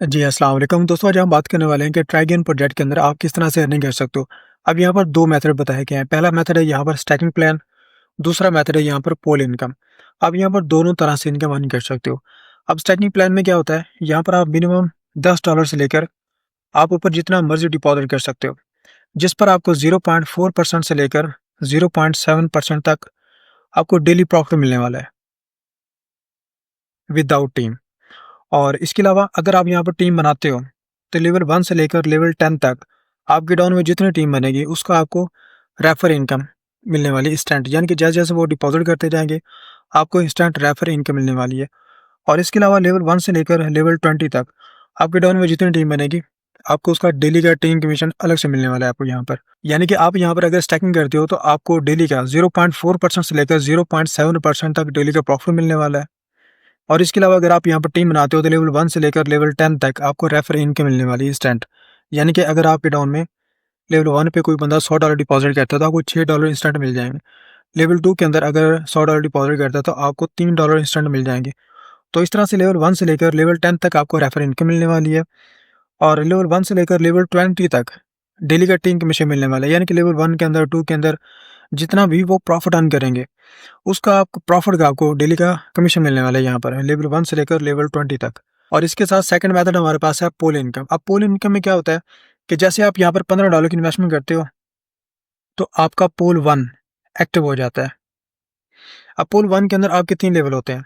जी, अस्सलाम वालेकुम। दोस्तों, आज हम बात करने वाले हैं कि ट्राइगन प्रोजेक्ट के अंदर आप किस तरह से अर्निंग कर सकते हो। अब यहाँ पर 2 मेथड बताए गए हैं। पहला मेथड है यहाँ पर स्टैकिंग प्लान, दूसरा मेथड है यहाँ पर पोल इनकम। आप यहाँ पर दोनों तरह से इनकम अर्न कर सकते हो। अब स्टैकिंग प्लान में क्या होता है, यहाँ पर आप मिनिमम $10 से लेकर आप ऊपर जितना मर्ज़ी डिपॉज़िट कर सकते हो, जिस पर आपको 0.4% से लेकर 0.7% तक आपको डेली प्रॉफ़िट मिलने वाला है, विदाउट टीम। और इसके अलावा अगर आप यहाँ पर टीम बनाते हो, तो लेवल 1 से लेकर लेवल 10 तक आपके डाउन में जितनी टीम बनेगी, उसका आपको रेफर इनकम मिलने वाली है इंस्टेंट। यानी कि जैसे-जैसे वो डिपॉज़िट करते जाएँगे, आपको इंस्टेंट रेफर इनकम मिलने वाली है। और इसके अलावा लेवल 1 से लेकर लेवल 20 तक आपके डाउन में जितनी टीम बनेगी, आपको उसका डेली का टीम कमीशन अलग से मिलने वाला है आपको यहाँ पर। यानी कि आप यहाँ पर अगर स्टैकिंग करते हो, तो आपको डेली का 0.4% से लेकर 0.7% तक डेली का प्रॉफ़िट मिलने वाला है। और इसके अलावा अगर आप यहाँ पर टीम बनाते हो, तो लेवल 1 से लेकर लेवल 10 तक आपको रेफर इनकम मिलने वाली है इंस्टेंट। यानी कि अगर आपके डाउन में लेवल 1 पे कोई बंदा $100 डिपॉज़िट करता है, तो आपको $6 इंस्टेंट मिल जाएँगे। लेवल 2 के अंदर अगर $100 डिपॉज़िट करता है, तो आपको $3 इंस्टेंट मिल जाएँगे। तो इस तरह से लेवल 1 से लेकर लेवल 10 तक आपको रेफर इनकम मिलने वाली है। और लेवल 1 से लेकर लेवल 20 तक डेली का टीम कमीशन मिलने वाला है। यानी कि लेवल 1 के अंदर, 2 के अंदर जितना भी वो प्रॉफ़िट अर्न करेंगे, उसका आपको प्रॉफ़िट का आपको डेली का कमीशन मिलने वाला है यहाँ पर, लेवल 1 से लेकर लेवल 20 तक। और इसके साथ सेकंड मेथड हमारे पास है पूल इनकम। अब पूल इनकम में क्या होता है कि जैसे आप यहाँ पर $15 की इन्वेस्टमेंट करते हो, तो आपका पूल 1 एक्टिव हो जाता है। अब पूल 1 के अंदर आपके 3 लेवल होते हैं।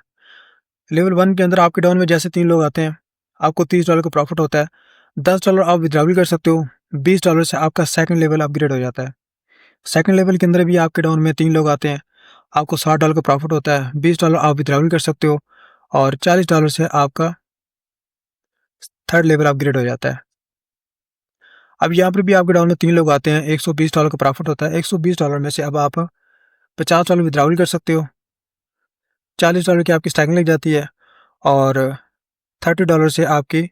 लेवल 1 के अंदर आपके डाउन में जैसे 3 लोग आते हैं, आपको $30 का प्रॉफ़िट होता है। $10 आप विथड्रॉ भी कर सकते हो। $20 से आपका सेकंड लेवल अपग्रेड हो जाता है। सेकंड लेवल के अंदर भी आपके डाउन में 3 लोग आते हैं, आपको $60 का प्रॉफ़िट होता है। $20 आप विथड्रॉ भी कर सकते हो और $40 से आपका थर्ड लेवल अपग्रेड हो जाता है। अब यहाँ पर भी आपके डाउन में 3 लोग आते हैं, $120 का प्रॉफ़िट होता है। $120 में से अब आप $50 विथड्रॉ भी कर सकते हो। $40 की आपकी स्टैकिंग लग जाती है और $30 से आपकी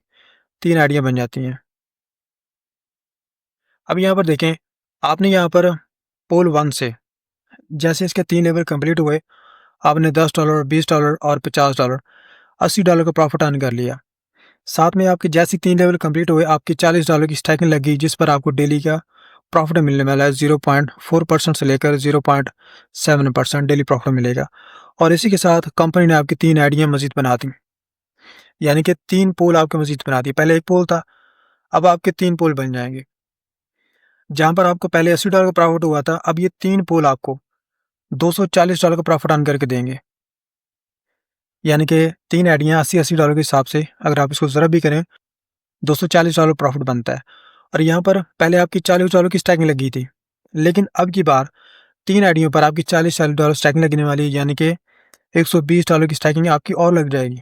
3 आईडियाँ बन जाती हैं। अब यहाँ पर देखें, आपने यहाँ पर पोल 1 से जैसे इसके 3 लेवल कंप्लीट हुए, आपने $10, $20 और $50 $80 का प्रॉफ़िट अर्न कर लिया। साथ में आपके जैसे 3 लेवल कंप्लीट हुए, आपकी $40 की स्टैकिंग लगी, जिस पर आपको डेली का प्रॉफ़िट मिलने वाला है। 0.4% से लेकर 0.7% डेली प्रॉफ़िट मिलेगा। और इसी के साथ कंपनी ने आपकी 3 आईडियाँ मज़ीद बना दी। यानी कि 3 पोल आपके मज़ीद बना दिए। पहले 1 पोल था, अब आपके 3 पोल बन जाएँगे। जहाँ पर आपको पहले $80 का प्रॉफ़िट हुआ था, अब ये 3 पोल आपको $240 का प्रॉफ़िट अर्न करके देंगे। यानी कि 3 आईडियाँ $80-80 के हिसाब से अगर आप इसको ज़रा भी करें, $240 प्रॉफ़िट बनता है। और यहाँ पर पहले आपकी $40 की स्टैकिंग लगी थी, लेकिन अब की बार 3 आईडियों पर आपकी $40-40 स्टैकिंग लगने वाली है। यानी कि $120 की स्टैकिंग आपकी और लग जाएगी।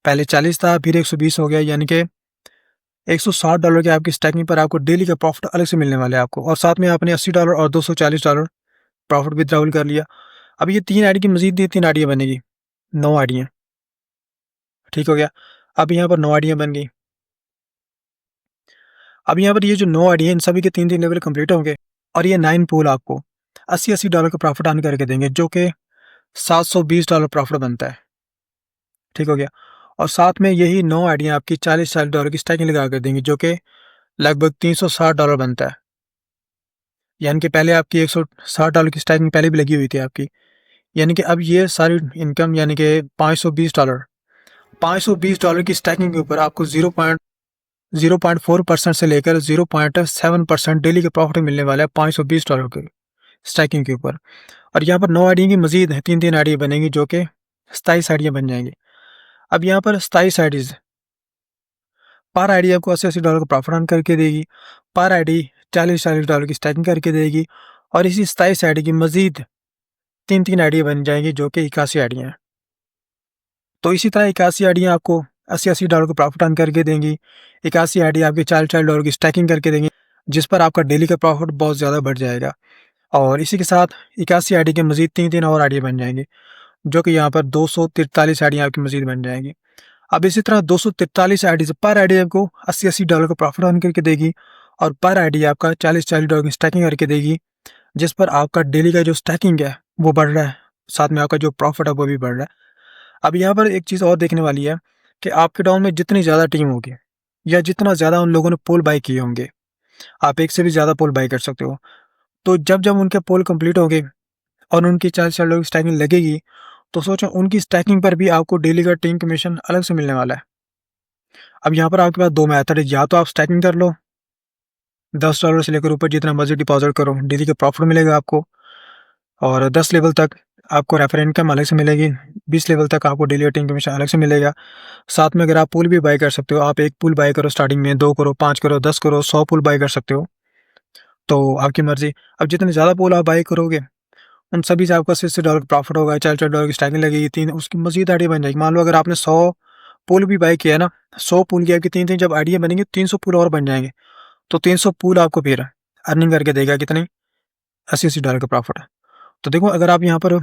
पहले 40 था, फिर 120 हो गया, यानी कि $160 की आपकी स्टैकिंग पर आपको डेली का प्रॉफ़िट अलग से मिलने वाला है आपको। और साथ में आपने $80 और $240 प्रॉफ़िट विथड्रॉवल कर लिया। अब ये 3 आईडी की मज़ीद ये 3 आईडियाँ बनेगी, 9 आईडियाँ, ठीक हो गया। अब यहाँ पर 9 आईडियाँ बन गई। अब यहाँ पर ये जो 9 आईडी हैं, इन सभी के 3-3 लेवल कंप्लीट होंगे और ये 9 पूल आपको $80-80 का प्रॉफ़िट अर्न करके देंगे, जो कि $720 प्रॉफ़िट बनता है, ठीक हो गया। और साथ में यही 9 आईडियाँ आपकी $40-40 की स्टैकिंग लगा कर देंगी, जो कि लगभग $360 बनता है। यानी कि पहले आपकी $160 की स्टैकिंग पहले भी लगी हुई थी आपकी। यानी कि अब ये सारी इनकम यानी कि $520 की स्टैकिंग के ऊपर आपको 0.4% से लेकर 0.7% डेली का प्रॉफ़िट मिलने वाला है $520 के स्टैकिंग के ऊपर। और यहाँ पर 9 आईडी की मज़ीद 3-3 आईडी बनेंगी, जो कि 27 आईडियाँ बन जाएँगी। अब यहाँ पर 27 आईडीज़ पर आईडी आपको $80-80 का प्रॉफ़िट अर्न करके देगी। पर आईडी $40-40 की स्टैकिंग करके देगी। और इसी 27 आईडी की मज़ीद 3-3 आईडियाँ बन जाएँगी, जो कि 81 आईडियाँ हैं। तो इसी तरह 81 आईडियाँ आपको $80-80 का प्रॉफ़िट अर्न करके देंगी। 81 आईडी आपकी $40-40 की स्टैकिंग करके देंगी, जिस पर आपका डेली का प्रॉफ़िट बहुत ज़्यादा बढ़ जाएगा। और इसी के साथ 81 आईडी के मज़ीद 3-3 और आईडियाँ बन जाएँगी, जो कि यहाँ पर 243 आईडियाँ आपकी मज़ीद बन जाएँगी। अब इसी तरह 243 आईडी से पर आईडी आपको $80-80 का प्रॉफ़िट अर्न करके देगी और पर आईडी आपका $40-40 की स्टैकिंग करके देगी, जिस पर आपका डेली का जो स्टैकिंग है वो बढ़ रहा है, साथ में आपका जो प्रॉफ़िट है वो भी बढ़ रहा है। अब यहाँ पर एक चीज़ और देखने वाली है कि आपके डाउन में जितनी ज़्यादा टीम होगी, या जितना ज़्यादा उन लोगों ने पोल बाय किए होंगे, आप एक से भी ज़्यादा पोल बाय कर सकते हो। तो जब उनके पोल कंप्लीट होंगे और उनकी 40 डॉलर की स्टैकिंग लगेगी, तो सोचो उनकी स्टैकिंग पर भी आपको डेली का टीम कमीशन अलग से मिलने वाला है। अब यहाँ पर आपके पास 2 मेथड है, या तो आप स्टैकिंग कर लो, $10 से लेकर ऊपर जितना मर्ज़ी डिपॉज़िट करो, डेली का प्रॉफ़िट मिलेगा आपको। और 10 लेवल तक आपको रेफर इनकम अलग से मिलेगी, 20 लेवल तक आपको डेली टीम कमीशन अलग से मिलेगा। साथ में अगर आप पूल भी बाय कर सकते हो, आप 1 पूल बाय करो स्टार्टिंग में, 2 करो, 5 करो, 10 करो, 100 पूल बाय कर सकते हो, तो आपकी मर्ज़ी। अब जितने ज़्यादा पूल आप बाय करोगे, उन सभी से आपका $60 का प्रॉफ़िट होगा, $40 की स्टैकिंग लगेगी, 3 उसकी मज़ीद आईडी बन जाएगी। मान लो अगर आपने 100 पूल भी बाय किया ना, 100 पूल की आपकी 3-3 जब आईडियाँ बनेंगी, 300 पूल और बन जाएँगे। तो 300 पूल आपको फिर अर्निंग करके देगा कितनी? $80-80 का प्रॉफ़िट। तो देखो अगर आप यहाँ पर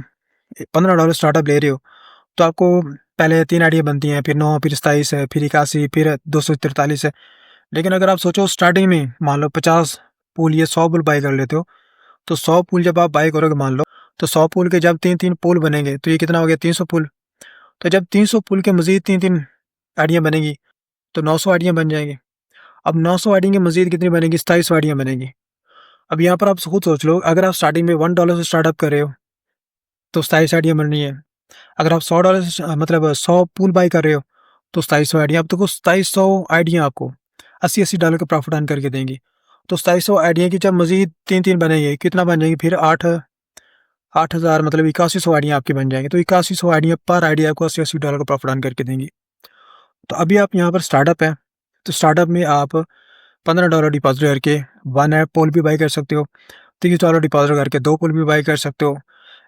$15 स्टार्टअप ले रहे हो, तो आपको पहले 3 आईडियाँ बनती हैं, फिर 9, फिर 27 है, फिर 81, फिर 243 है। लेकिन अगर आप सोचो स्टार्टिंग में मान लो 50 पूल या 100 पूल बाय कर लेते हो, तो 100 पूल जब आप बाय करोगे मान लो, तो 100 पूल के जब 3-3 पूल बनेंगे, तो ये कितना हो गया 300 पूल। तो जब 300 पूल के मज़ीद 3-3 आईडियाँ बनेंगी, तो 900 आईडियाँ बन जाएँगी। अब 900 आईडी की मज़ीद कितनी बनेगी? 2700 आईडियाँ बनेगी। अब यहाँ पर आप खुद सोच लो, अगर आप स्टार्टिंग में $1 से स्टार्टअप कर रहे हो, तो 27 आईडियाँ बन रही हैं। अगर आप $100 से मतलब 100 पूल बाय कर रहे हो, तो 2700 आईडियाँ, अब देखो 2700 आईडियाँ आपको $80-80 का प्रॉफ़िट अर्न करके देंगी। तो 2700 आईडिया की जब मज़ीद 3-3 बनेंगी, कितना बन जाएँगी फिर 8000 मतलब 8100 आईडियाँ आपकी बन जाएँगी। तो 8100 आईडियाँ पर आईडिया आपको $80-80 का प्रॉफ़िट अर्न करके देंगी। तो अभी आप यहाँ पर स्टार्टअप है, तो स्टार्टअप में आप $15 डिपॉज़िट करके 1 ऐप पोल भी बाय कर सकते हो, $30 डिपॉज़िट करके 2 पोल भी बाय कर सकते हो,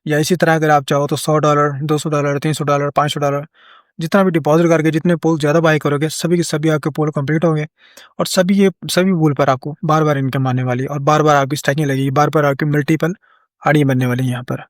या इसी तरह अगर आप चाहो तो $100, $200, $300, $500 जितना भी डिपॉज़िट करके जितने पोल ज़्यादा बाय करोगे, सभी के सभी आपके पोल कंप्लीट होंगे और सभी पोल पर आपको बार-बार इनकम आने वाली है और बार-बार आपकी स्टैकिंग लगेगी, बार-बार आपकी मल्टीपल आईडी बनने वाली है यहाँ पर।